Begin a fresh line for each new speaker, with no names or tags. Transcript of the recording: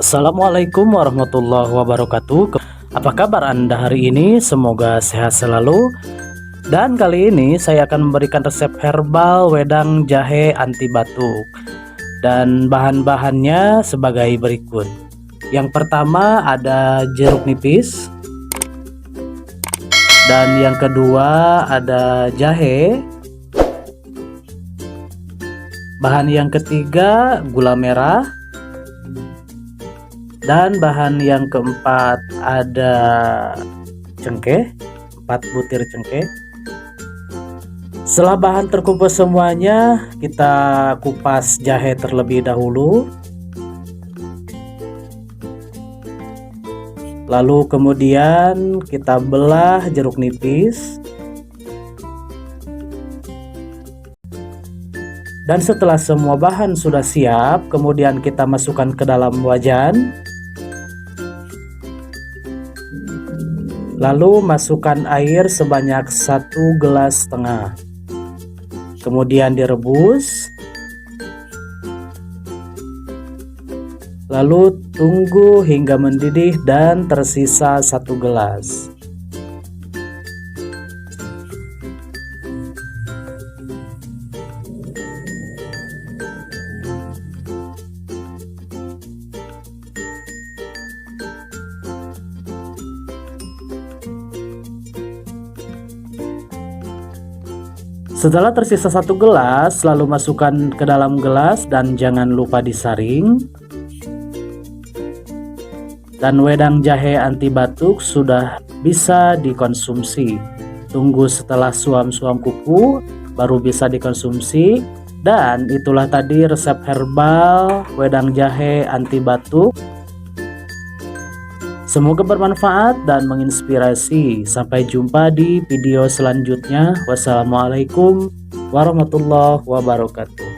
Assalamualaikum warahmatullahi wabarakatuh. Apa kabar Anda hari ini? Semoga sehat selalu. Dan kali ini saya akan memberikan resep herbal wedang jahe anti batuk. Dan bahan-bahannya sebagai berikut. Yang pertama ada jeruk nipis. Dan yang kedua ada jahe. Bahan yang ketiga gula merah. Dan bahan yang keempat ada cengkeh, 4 butir cengkeh. Setelah bahan terkumpul semuanya, kita kupas jahe terlebih dahulu. Lalu kemudian kita belah jeruk nipis. Dan setelah semua bahan sudah siap, kemudian kita masukkan ke dalam wajan. Lalu masukkan air sebanyak 1,5 gelas. Kemudian direbus. Lalu tunggu hingga mendidih dan tersisa 1 gelas. Setelah tersisa 1 gelas, lalu masukkan ke dalam gelas dan jangan lupa disaring. Dan wedang jahe anti batuk sudah bisa dikonsumsi. Tunggu setelah suam-suam kuku baru bisa dikonsumsi. Dan itulah tadi resep herbal wedang jahe anti batuk. Semoga bermanfaat dan menginspirasi. Sampai jumpa di video selanjutnya. Wassalamualaikum warahmatullahi wabarakatuh.